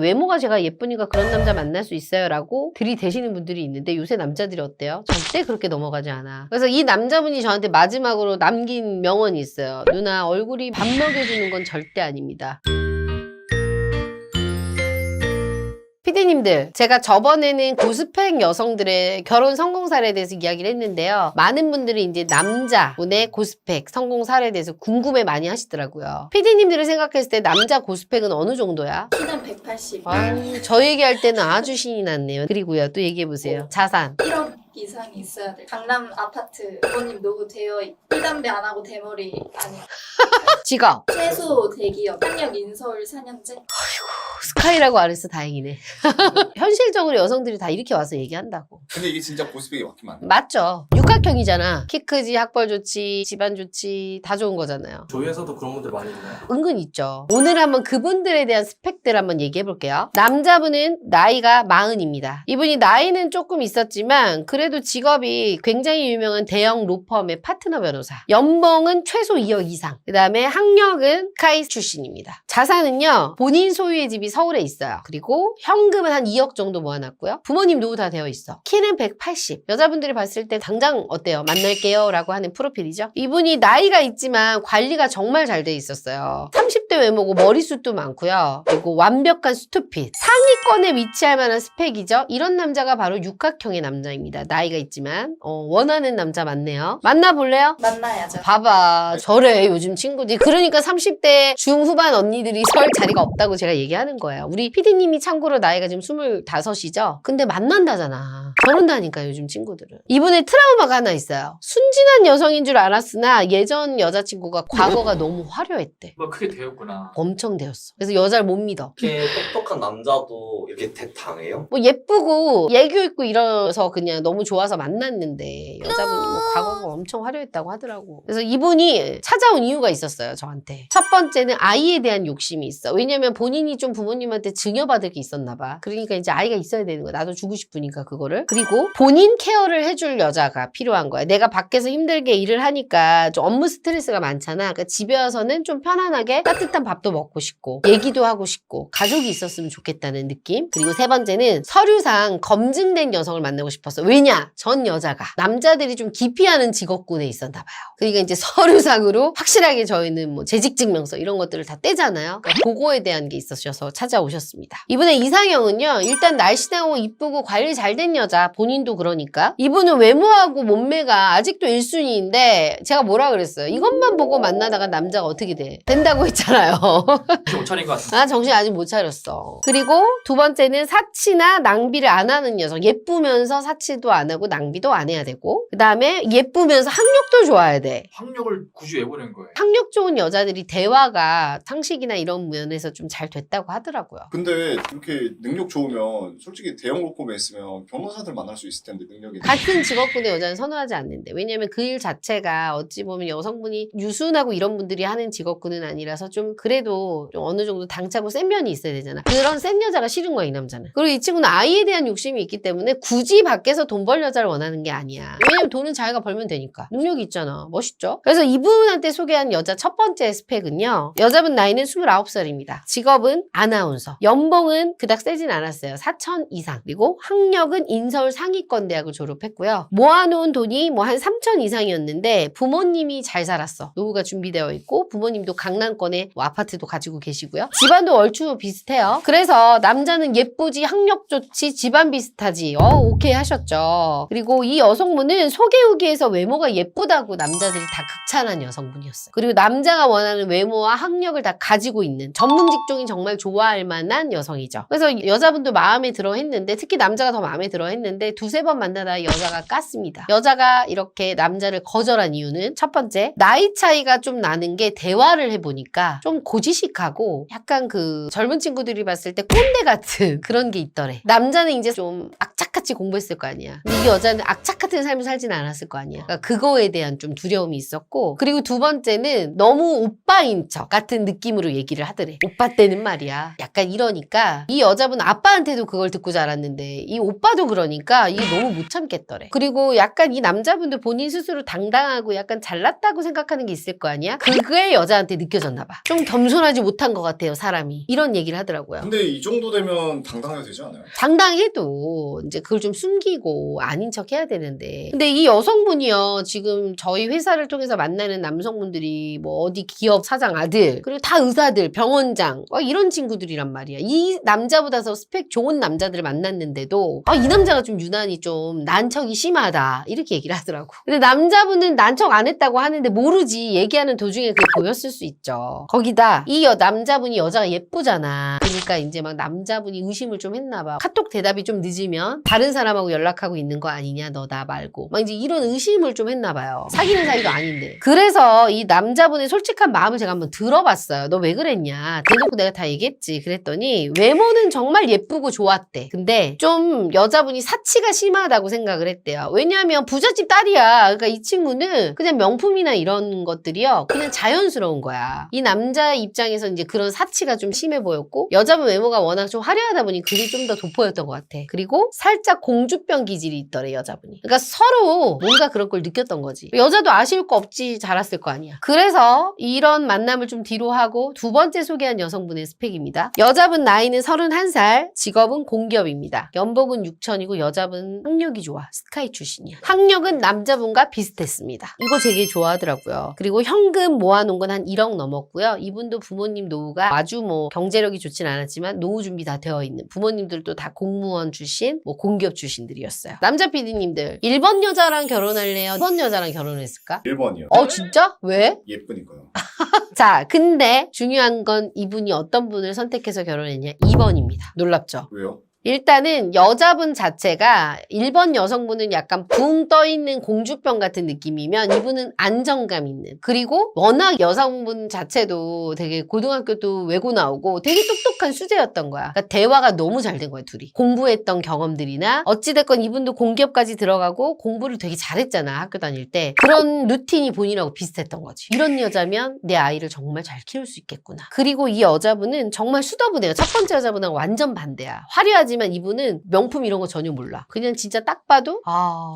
외모가 제가 예쁘니까 그런 남자 만날 수 있어요 라고 들이대시는 분들이 있는데 요새 남자들이 어때요? 절대 그렇게 넘어가지 않아. 그래서 이 남자분이 저한테 마지막으로 남긴 명언이 있어요. 누나, 얼굴이 밥 먹여주는 건 절대 아닙니다. 피디님들, 제가 저번에는 고스펙 여성들의 결혼 성공 사례에 대해서 이야기를 했는데요. 많은 분들이 이제 남자분의 고스펙 성공 사례에 대해서 궁금해 많이 하시더라고요. 피디님들이 생각했을 때 남자 고스펙은 어느 정도야? 키는 180. 저 얘기할 때는 아주 신이 났네요. 그리고요, 또 얘기해보세요. 자산. 1억 이상이 있어야 돼. 강남 아파트 부모님 노후 되어 꿀담배 안 하고 대머리 아니. 직업. 최소 대기업. 학력 인서울 4년째. 스카이라고 안 했어. 다행이네. 현실적으로 여성들이 다 이렇게 와서 얘기한다고. 근데 이게 진짜 고스펙이 맞긴 맞네. 맞죠. 육각형이잖아. 키 크지, 학벌 좋지, 집안 좋지, 다 좋은 거잖아요. 저희 회사도 그런 분들 많이 있나요? 은근 있죠. 오늘 한번 그분들에 대한 스펙들 한번 얘기해 볼게요. 남자분은 나이가 40입니다. 이분이 나이는 조금 있었지만 그래도 직업이 굉장히 유명한 대형 로펌의 파트너 변호사. 연봉은 최소 2억 이상. 그 다음에 학력은 스카이 출신입니다. 자산은요. 본인 소유의 집이 서울에 있어요. 그리고 현금은 한 2억 정도 모아놨고요. 부모님 노후 다 되어 있어. 키는 180. 여자분들이 봤을 때 당장 어때요? 만날게요 라고 하는 프로필이죠. 이분이 나이가 있지만 관리가 정말 잘 돼 있었어요. 30대 외모고 머리숱도 많고요. 그리고 완벽한 스투핏. 상위권에 위치할 만한 스펙이죠. 이런 남자가 바로 육각형의 남자입니다. 나이가 있지만 원하는 남자 맞네요. 만나볼래요? 만나야죠. 봐봐. 저래 요즘 친구들이. 그러니까 30대 중후반 언니들이 설 자리가 없다고 제가 얘기하는 거예요. 우리 PD님이 참고로 나이가 지금 25이죠? 근데 만난다잖아. 저런다니까 요즘 친구들은. 이분의 트라우마가 하나 있어요. 순진한 여성인 줄 알았으나 예전 여자친구가 과거가 너무 화려했대. 뭐 크게 되었구나. 엄청 되었어. 그래서 여자를 못 믿어. 이렇게 똑똑한 남자도 이렇게 대당해요? 뭐 예쁘고 애교 있고 이래서 그냥 너무 좋아서 만났는데 여자분이 뭐 과거가 엄청 화려했다고 하더라고. 그래서 이분이 찾아온 이유가 있었어요, 저한테. 첫 번째는 아이에 대한 욕심이 있어. 왜냐면 본인이 좀 부모님한테 증여받을 게 있었나 봐. 그러니까 이제 아이가 있어야 되는 거야. 나도 주고 싶으니까 그거를. 그리고 본인 케어를 해줄 여자가 필요한 거야. 내가 밖에서 힘들게 일을 하니까 좀 업무 스트레스가 많잖아. 그러니까 집에 와서는 좀 편안하게 따뜻한 밥도 먹고 싶고 얘기도 하고 싶고 가족이 있었으면 좋겠다는 느낌. 그리고 세 번째는 서류상 검증된 여성을 만나고 싶었어. 왜냐? 전 여자가 남자들이 좀 기피하는 직업군에 있었나 봐요. 그러니까 이제 서류상으로 확실하게 저희는 뭐 재직증명서 이런 것들을 다 떼잖아요. 그러니까 그거에 대한 게 있으셔서 찾아오셨습니다. 이분의 이상형은요. 일단 날씬하고 이쁘고 관리 잘 된 여자. 본인도 그러니까. 이분은 외모하고 몸매가 아직도 1순위인데 제가 뭐라 그랬어요? 이것만 보고 만나다가 남자가 어떻게 돼? 된다고 했잖아요. 정신 못 차린 것 같은데. 아, 정신 아직 못 차렸어. 그리고 두 번째는 사치나 낭비를 안 하는 여성. 예쁘면서 사치도 안 하고 낭비도 안 해야 되고. 그 다음에 예쁘면서 학력도 좋아야 돼. 학력을 굳이 왜 보낸 거예요? 학력 좋은 여자들이 대화가 상식이나 이런 면에서 좀 잘 됐다고 하더라고요. 근데 이렇게 능력 좋으면 솔직히 대형 로펌에 있으면 변호사들 만날 수 있을 텐데 능력이. 같은 직업군의 여자는 선호하지 않는데. 왜냐면 그 일 자체가 어찌 보면 여성분이 유순하고 이런 분들이 하는 직업군은 아니라서 좀 그래도 좀 어느 정도 당차고 센 면이 있어야 되잖아. 그런 센 여자가 싫은 거야, 이 남자는. 그리고 이 친구는 아이에 대한 욕심이 있기 때문에 굳이 밖에서 돈 벌 여자를 원하는 게 아니야. 왜냐면 돈은 자기가 벌면 되니까. 능력이 있잖아. 멋있죠? 그래서 이분한테 소개한 여자 첫 번째 스펙은요. 여자분 나이는 29살입니다. 직업은 아나운서. 연봉은 그닥 세진 않았어요. 4천 이상. 그리고 학력은 인서울 상위권 대학을 졸업했고요. 모아놓은 돈이 뭐 한 3천 이상이었는데 부모님이 잘 살았어. 노후가 준비되어 있고 부모님도 강남권에 뭐 아파트도 가지고 계시고요. 집안도 얼추 비슷해요. 그래서 남자는 예쁘지, 학력 좋지, 집안 비슷하지. 오케이 하셨죠. 그리고 이 여성분은 소개 후기에서 외모가 예쁘다고 남자들이 다 극찬한 여성분이었어요. 그리고 남자가 원하는 외모와 학력을 다 가지고 있는 전문 직종이 정말 좋아할 만한 여성이죠. 그래서 여자분도 마음에 들어 했는데 특히 남자가 더 마음에 들어 했는데 두세 번 만나다 여자가 깠습니다. 여자가 이렇게 남자를 거절한 이유는 첫 번째, 나이 차이가 좀 나는 게 대화를 해보니까 좀 고지식하고 약간 그 젊은 친구들이 봤을 때 꼰대 같은 그런 게 있더래. 남자는 이제 좀 악착 악착같이 공부했을 거 아니야. 근데 이 여자는 악착 같은 삶을 살지는 않았을 거 아니야. 그러니까 그거에 대한 좀 두려움이 있었고, 그리고 두 번째는 너무 오빠인 척 같은 느낌으로 얘기를 하더래. 오빠 때는 말이야. 약간 이러니까 이 여자분 아빠한테도 그걸 듣고 자랐는데 이 오빠도 그러니까 이게 너무 못 참겠더래. 그리고 약간 이 남자분도 본인 스스로 당당하고 약간 잘났다고 생각하는 게 있을 거 아니야? 그게 여자한테 느껴졌나 봐. 좀 겸손하지 못한 것 같아요, 사람이. 이런 얘기를 하더라고요. 근데 이 정도 되면 당당해도 되지 않아요? 당당해도 이제 그걸 좀 숨기고 아닌 척 해야 되는데. 근데 이 여성분이요, 지금 저희 회사를 통해서 만나는 남성분들이 뭐 어디 기업 사장 아들, 그리고 다 의사들, 병원장, 이런 친구들이란 말이야. 이 남자보다 더 스펙 좋은 남자들을 만났는데도 이 남자가 좀 유난히 좀 난척이 심하다, 이렇게 얘기를 하더라고. 근데 남자분은 난척 안 했다고 하는데 모르지, 얘기하는 도중에 그게 보였을 수 있죠. 거기다 이 남자분이 여자가 예쁘잖아. 그러니까 이제 막 남자분이 의심을 좀 했나 봐. 카톡 대답이 좀 늦으면 다른 사람하고 연락하고 있는 거 아니냐, 너 나 말고. 막 이제 이런 의심을 좀 했나 봐요. 사귀는 사이도 아닌데. 그래서 이 남자분의 솔직한 마음을 제가 한번 들어봤어요. 너 왜 그랬냐. 대놓고 내가 다 얘기했지. 그랬더니 외모는 정말 예쁘고 좋았대. 근데 좀 여자분이 사치가 심하다고 생각을 했대요. 왜냐하면 부잣집 딸이야. 그러니까 이 친구는 그냥 명품이나 이런 것들이요, 그냥 자연스러운 거야. 이 남자 입장에서 이제 그런 사치가 좀 심해 보였고, 여자분 외모가 워낙 좀 화려하다 보니 그게 좀 더 돋보였던 것 같아. 그리고 살짝 공주병 기질이 있더래, 여자분이. 그러니까 서로 뭔가 그런 걸 느꼈던 거지. 여자도 아쉬울 거 없지, 자랐을 거 아니야. 그래서 이런 만남을 좀 뒤로 하고 두 번째 소개한 여성분의 스펙입니다. 여자분 나이는 31살, 직업은 공기업입니다. 연봉은 6천이고 여자분 학력이 좋아. 스카이 출신이야. 학력은 남자분과 비슷했습니다. 이거 되게 좋아하더라고요. 그리고 현금 모아놓은 건 한 1억 넘었고요. 이분도 부모님 노후가 아주 뭐 경제력이 좋진 않았지만 노후 준비 다 되어 있는, 부모님들도 다 공무원 출신, 뭐 공기업 출신들이었어요. 남자 PD님들 1번 여자랑 결혼할래요? 2번 여자랑 결혼했을까? 1번이요. 진짜? 왜? 예쁘니까요. 자, 근데 중요한 건 이분이 어떤 분을 선택해서 결혼했냐? 2번입니다. 놀랍죠? 왜요? 일단은 여자분 자체가 1번 여성분은 약간 붕 떠있는 공주병 같은 느낌이면 이분은 안정감 있는, 그리고 워낙 여성분 자체도 되게 고등학교도 외고 나오고 되게 똑똑한 수재였던 거야. 그러니까 대화가 너무 잘 된 거야, 둘이. 공부했던 경험들이나 어찌됐건 이분도 공기업까지 들어가고 공부를 되게 잘했잖아, 학교 다닐 때. 그런 루틴이 본인하고 비슷했던 거지. 이런 여자면 내 아이를 정말 잘 키울 수 있겠구나. 그리고 이 여자분은 정말 수더분해요. 첫 번째 여자분하고 완전 반대야. 화려하지만 이분은 명품 이런 거 전혀 몰라. 그냥 진짜 딱 봐도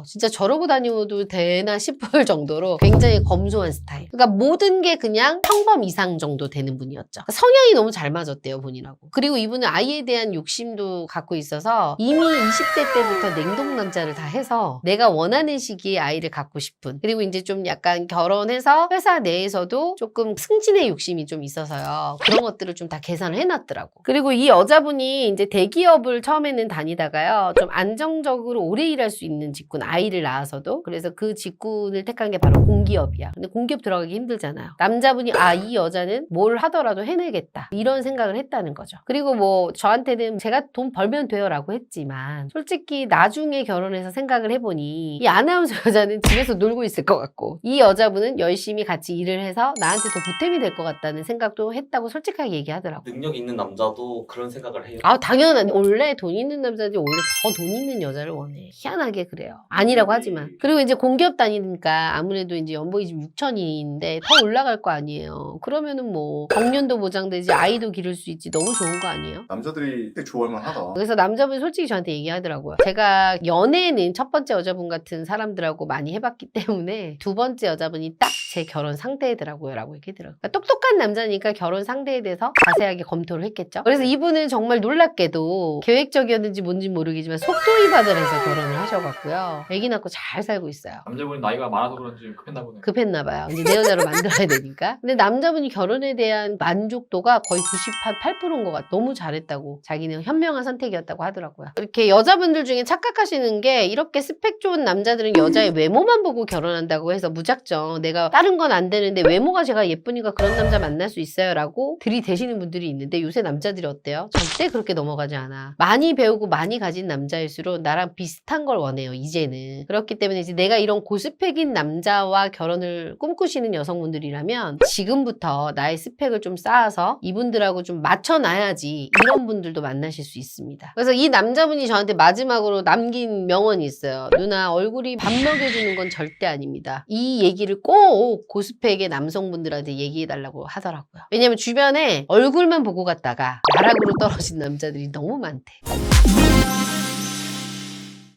진짜 저러고 다녀도 되나 싶을 정도로 굉장히 검소한 스타일. 그러니까 모든 게 그냥 평범 이상 정도 되는 분이었죠. 성향이 너무 잘 맞았대요, 본인하고. 그리고 이분은 아이에 대한 욕심도 갖고 있어서 이미 20대 때부터 냉동 남자를 다 해서 내가 원하는 시기에 아이를 갖고 싶은, 그리고 이제 좀 약간 결혼해서 회사 내에서도 조금 승진의 욕심이 좀 있어서요, 그런 것들을 좀 다 계산을 해놨더라고. 그리고 이 여자분이 이제 대기업을 처음에는 다니다가요, 좀 안정적으로 오래 일할 수 있는 직군, 아이를 낳아서도. 그래서 그 직군을 택한 게 바로 공기업이야. 근데 공기업 들어가기 힘들잖아요. 남자분이 이 여자는 뭘 하더라도 해내겠다, 이런 생각을 했다는 거죠. 그리고 뭐 저한테는 제가 돈 벌면 돼요 라고 했지만, 솔직히 나중에 결혼해서 생각을 해보니 이 아나운서 여자는 집에서 놀고 있을 것 같고, 이 여자분은 열심히 같이 일을 해서 나한테 더 보탬이 될 것 같다는 생각도 했다고 솔직하게 얘기하더라고. 능력 있는 남자도 그런 생각을 해요. 당연한, 원래 돈 있는 남자들이 원래 더 돈 있는 여자를 원해. 희한하게 그래요. 아니라고 하지만. 그리고 이제 공기업 다니니까 아무래도 이제 연봉이 지금 6천인데 더 올라갈 거 아니에요. 그러면은 뭐 정년도 보장되지, 아이도 기를 수 있지. 너무 좋은 거 아니에요? 남자들이 되게 좋아할 만하다. 그래서 남자분이 솔직히 저한테 얘기하더라고요. 제가 연애는 첫 번째 여자분 같은 사람들하고 많이 해봤기 때문에 두 번째 여자분이 딱 제 결혼 상대더라고요 라고 얘기하더라고요. 그러니까 똑똑한 남자니까 결혼 상대에 대해서 자세하게 검토를 했겠죠. 그래서 이분은 정말 놀랍게도 계획적이었는지 뭔지 모르겠지만 속도 위반을 해서 결혼을 하셔갖고요, 애기 낳고 잘 살고 있어요. 남자분이 나이가 많아서 그런지 급했나 보네. 급했나 봐요. 이제 내 여자로 만들어야 되니까. 근데 남자분이 결혼에 대한 만족도가 거의 98%인 것 같아. 너무 잘했다고, 자기는 현명한 선택이었다고 하더라고요. 이렇게 여자분들 중에 착각하시는 게, 이렇게 스펙 좋은 남자들은 여자의 외모만 보고 결혼한다고 해서 무작정 내가 다른 건 안 되는데 외모가 제가 예쁘니까 그런 남자 만날 수 있어요 라고 들이대시는 분들이 있는데, 요새 남자들이 어때요? 절대 그렇게 넘어가지 않아. 많이 배우고 많이 가진 남자일수록 나랑 비슷한 걸 원해요, 이제는. 그렇기 때문에 이제 내가 이런 고스펙인 남자와 결혼을 꿈꾸시는 여성분들이라면 지금부터 나의 스펙을 좀 쌓아서 이분들하고 좀 맞춰놔야지 이런 분들도 만나실 수 있습니다. 그래서 이 남자분이 저한테 마지막으로 남긴 명언이 있어요. 누나, 얼굴이 밥 먹여주는 건 절대 아닙니다. 이 얘기를 꼭 고스펙의 남성분들한테 얘기해달라고 하더라고요. 왜냐면 주변에 얼굴만 보고 갔다가 나락으로 떨어진 남자들이 너무 많대.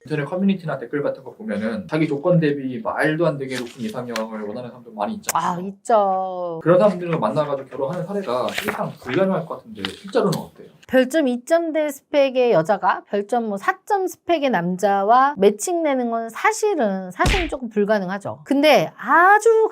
인터넷 커뮤니티나 댓글 같은 거 보면은 자기 조건 대비 말도 안 되게 높은 이상형을 원하는 사람들 많이 있잖아요. 아, 있죠. 그런 사람들을 만나가지고 결혼하는 사례가 실상 불가능할 것 같은데 실제로는 어때요? 별점 2점대 스펙의 여자가 별점 뭐 4점 스펙의 남자와 매칭되는 건 사실은 조금 불가능하죠. 근데 아주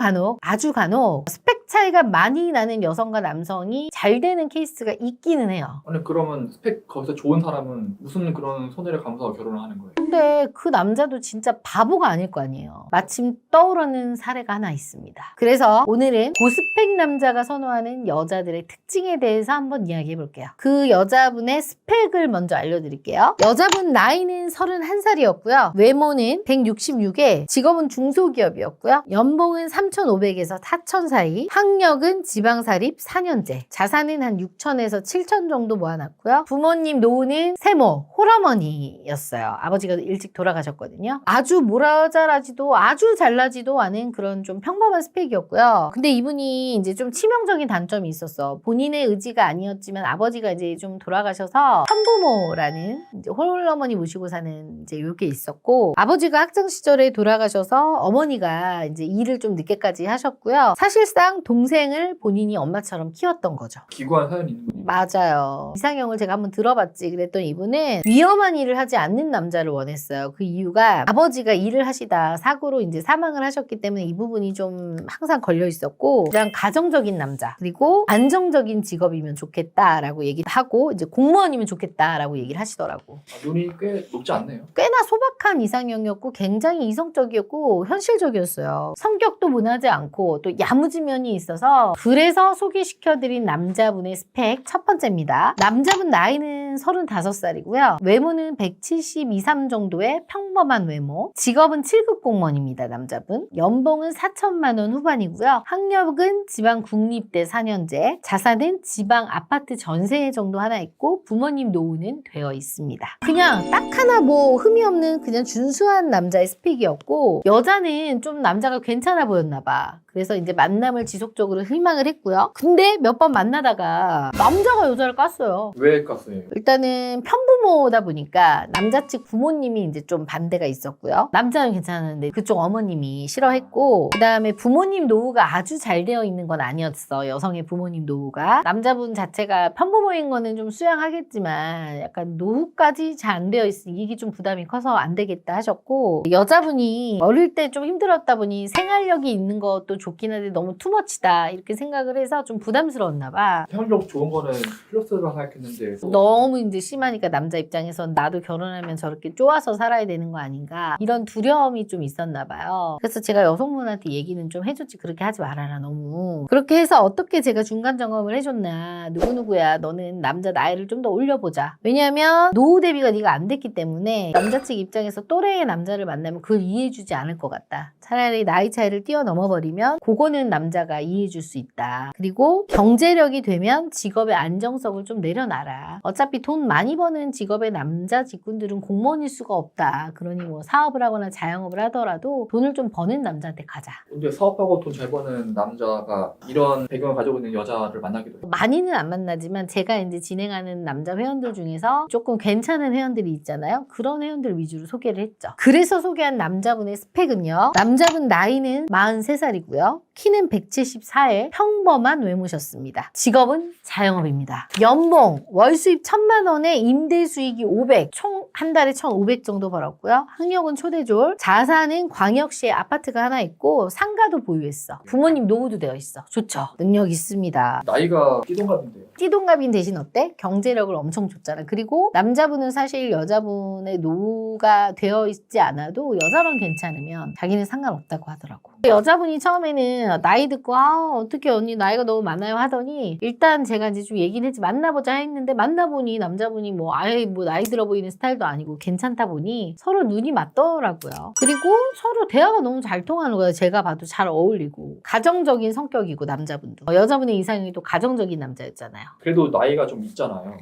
간혹 스펙 차이가 많이 나는 여성과 남성이 잘 되는 케이스가 있기는 해요. 아니 그러면 스펙 거기서 좋은 사람은 무슨 그런 손해를 감수하고 결혼을 하는 거예요? 근데 그 남자도 진짜 바보가 아닐 거 아니에요. 마침 떠오르는 사례가 하나 있습니다. 그래서 오늘은 고스펙 남자가 선호하는 여자들의 특징에 대해서 한번 이야기해 볼게요. 그 여자분의 스펙을 먼저 알려드릴게요. 여자분 나이는 31살이었고요. 외모는 166에 직업은 중소기업이었고요. 연봉은 3,500에서 4,000 사이, 학력은 지방사립 4년제, 자산은 한 6,000에서 7,000 정도 모아놨고요. 부모님 노후는 세모, 홀어머니였어요. 아버지가 일찍 돌아가셨거든요. 아주 모자라지도 아주 잘나지도 않은 그런 좀 평범한 스펙이었고요. 근데 이분이 이제 좀 치명적인 단점이 있었어. 본인의 의지가 아니었지만 아버지가 이제 좀 돌아가셔서 현부모라는 이제 홀어머니 모시고 사는 이제 요게 있었고, 아버지가 학창 시절에 돌아가셔서 어머니가 이제 일을 좀 늦게까지 하셨고요. 사실상 동생을 본인이 엄마처럼 키웠던 거죠. 기구한 사연이 있는 거예요. 맞아요. 이상형을 제가 한번 들어봤지. 그랬더니 이분은 위험한 일을 하지 않는 남자를 원했어요. 그 이유가 아버지가 일을 하시다 사고로 이제 사망을 하셨기 때문에 이 부분이 좀 항상 걸려 있었고, 그냥 가정적인 남자, 그리고 안정적인 직업이면 좋겠다라고 얘기를 하고, 이제 공무원이면 좋겠다라고 얘기를 하시더라고. 눈이 꽤 높지 않네요. 꽤나 소박한 이상형이었고 굉장히 이성적이었고 현실적이었어요. 성격도 무난하지 않고 또 야무진 면이 있어서, 그래서 소개시켜드린 남자분의 스펙 첫 번째입니다. 남자분 나이는 35살이고요. 외모는 172, 3 정도의 평범한 외모. 직업은 7급 공무원입니다. 남자분. 연봉은 4천만 원 후반이고요. 학력은 지방 국립대 4년제. 자산은 지방 아파트 전세 정도 하나 있고 부모님 노후는 되어 있습니다. 그냥 딱 하나 뭐 흠이 없는 그냥 준수한 남자의 스펙이었고, 여자는 좀 남자가 괜찮아 보였나 봐. 그래서 이제 만남을 지속적으로 희망을 했고요. 근데 몇 번 만나다가 남자가 여자를 깠어요. 왜 깠어요? 일단은 편부모다 보니까 남자 측 부모님이 이제 좀 반대가 있었고요. 남자는 괜찮았는데 그쪽 어머님이 싫어했고, 그 다음에 부모님 노후가 아주 잘 되어 있는 건 아니었어. 여성의 부모님 노후가. 남자분 자체가 편부모인 거는 좀 수양하겠지만 약간 노후까지 잘 안 되어 있으니 이게 좀 부담이 커서 안 되겠다 하셨고, 여자분이 어릴 때 좀 힘들었다 보니 생활력이 있는 것도 좋긴 한데 너무 투머치다 이렇게 생각을 해서 좀 부담스러웠나 봐. 생활력 좋은 거는 플러스라 생각했는데 너무 이제 심하니까 남자 입장에선 나도 결혼하면 저렇게 쪼아서 살아야 되는 거 아닌가, 이런 두려움이 좀 있었나 봐요. 그래서 제가 여성분한테 얘기는 좀 해줬지. 그렇게 하지 말아라 너무. 그렇게 해서 어떻게 제가 중간 점검을 해줬나, 누구누구야 너는 남자 나이를 좀 더 올려보자. 왜냐면 노후 대비가 네가 안 됐기 때문에 남자 측 입장에서 또래의 남자를 만나면 그걸 이해해주지 않을 것 같다. 차라리 나이 차이를 뛰어넘어 버리면 그거는 남자가 이해해줄 수 있다. 그리고 경제력이 되면 직업의 안정성을 좀 내려놔라. 어차피 돈 많이 버는 직업의 남자 직군들은 공무원일 수가 없다. 그러니 뭐 사업을 하거나 자영업을 하더라도 돈을 좀 버는 남자한테 가자. 근데 사업하고 돈 잘 버는 남자가 이런 배경을 가지고 있는 여자를 만나기도 해요. 많이는 안 만나지만 제가 이제 진행하는 남자 회원들 중에서 조금 괜찮은 회원들이 있잖아요. 그런 회원들 위주로 소개를 했죠. 그래서 소개한 남자분의 스펙은요. 남자분 나이는 43살이고요. 키는 174에 평범한 외모셨습니다. 직업은 자영업입니다. 연봉 월 수입 1,000만 원에 임대 수익이 500, 총 한 달에 1,500 정도 벌었고요. 학력은 초대졸, 자산은 광역시에 아파트가 하나 있고 상가도 보유했어. 부모님 노후도 되어 있어. 좋죠. 능력 있습니다. 나이가 띠동갑인데요. 띠동갑인 대신 어때? 경제력을 엄청 줬잖아. 그리고 남자분은 사실 여자분의 노후가 되어 있지 않아도 여자만 괜찮으면 자기는 상관없다고 하더라고. 여자분이 처음에는 나이 듣고 어떻게 언니 나이가 너무 많아요 하더니 일단 제가 이제 좀 얘기를 했지 만나보자 했는데 만나보니 남자분이 뭐 아예 뭐 나이 들어 보이는 스타일도 아니고 괜찮다 보니 서로 눈이 맞더라고요. 그리고 서로 대화가 너무 잘 통하는 거예요. 제가 봐도 잘 어울리고 가정적인 성격이고 남자분도 여자분의 이상형이 또 가정적인 남자였잖아요. 그래도 나이가 좀 있잖아요.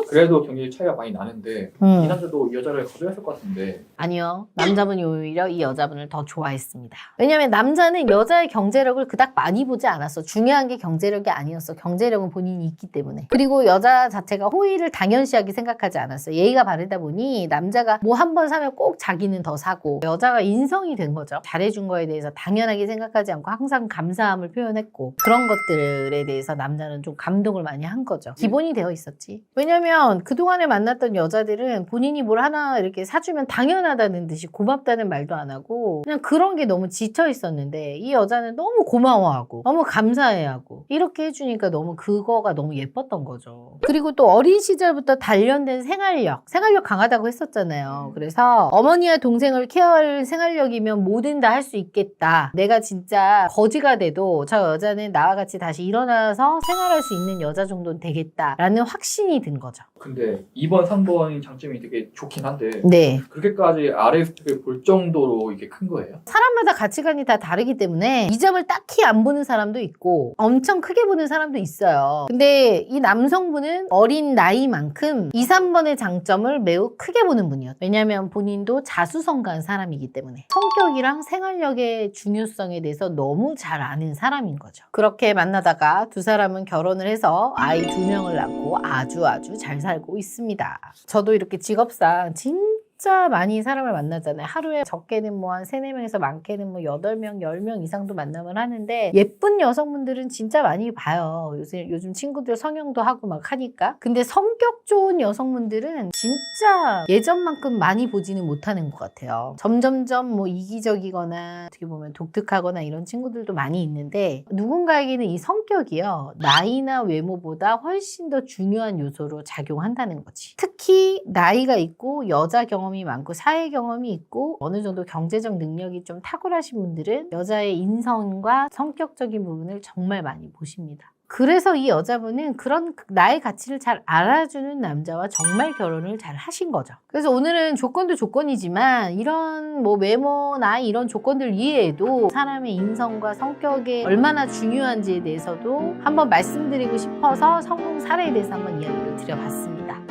그래도 경제적 차이가 많이 나는데 이 남자도 이 여자를 거절했을 것 같은데. 아니요. 남자분이 오히려 이 여자분을 더 좋아했습니다. 왜냐면 남자는 여자의 경제력을 그닥 많이 보지 않았어. 중요한 게 경제력이 아니었어. 경제력은 본인이 있기 때문에. 그리고 여자 자체가 호의를 당연시하게 생각하지 않았어. 예의가 바르다 보니 남자가 뭐 한 번 사면 꼭 자기는 더 사고 여자가 인성이 된 거죠. 잘해준 거에 대해서 당연하게 생각하지 않고 항상 감사함을 표현했고 그런 것들에 대해서 남자는 좀 감동을 많이 한 거죠. 기본이 되어 있었지. 왜냐면 그동안에 만났던 여자들은 본인이 뭘 하나 이렇게 사주면 당연하다는 듯이 고맙다는 말도 안 하고 그냥 그런 게 너무 지쳐 있었는데 이 여자는 너무 고마워하고 너무 감사해하고 이렇게 해주니까 너무 그거가 너무 예뻤던 거죠. 그리고 또 어린 시절부터 단련된 생활력 강하다고 했었잖아요. 그래서 어머니와 동생을 케어할 생활력이면 뭐든 다 할 수 있겠다. 내가 진짜 거지가 돼도 저 여자는 나와 같이 다시 일어나서 생활할 수 있는 여자 정도는 되겠다라는 확신이 든 거죠. 근데 2번, 3번의 장점이 되게 좋긴 한데 네. 그렇게까지 RF를 볼 정도로 이게 큰 거예요? 사람마다 가치관이 다 다르기 때문에 이 점을 딱히 안 보는 사람도 있고 엄청 크게 보는 사람도 있어요. 근데 이 남성분은 어린 나이만큼 2, 3번의 장점을 매우 크게 보는 분이었어요. 왜냐하면 본인도 자수성가한 사람이기 때문에 성격이랑 생활력의 중요성에 대해서 너무 잘 아는 사람인 거죠. 그렇게 만나다가 두 사람은 결혼을 해서 아이 2명을 낳고 아주 잘 살고 있습니다. 저도 이렇게 직업상 진짜 많이 사람을 만나잖아요. 하루에 적게는 뭐 한 3, 4명에서 많게는 뭐 8명, 10명 이상도 만남을 하는데 예쁜 여성분들은 진짜 많이 봐요. 요즘 친구들 성형도 하고 막 하니까. 근데 성격 좋은 여성분들은 진짜 예전만큼 많이 보지는 못하는 것 같아요. 점점점 뭐 이기적이거나 어떻게 보면 독특하거나 이런 친구들도 많이 있는데 누군가에게는 이 성격이요. 나이나 외모보다 훨씬 더 중요한 요소로 작용한다는 거지. 특히 나이가 있고 여자 경험이 많고 사회 경험이 있고 어느 정도 경제적 능력이 좀 탁월하신 분들은 여자의 인성과 성격적인 부분을 정말 많이 보십니다. 그래서 이 여자분은 그런 나의 가치를 잘 알아주는 남자와 정말 결혼을 잘 하신 거죠. 그래서 오늘은 조건도 조건이지만 이런 뭐 외모, 나이 이런 조건들 이외에도 사람의 인성과 성격이 얼마나 중요한지에 대해서도 한번 말씀드리고 싶어서 성공 사례에 대해서 한번 이야기를 드려봤습니다.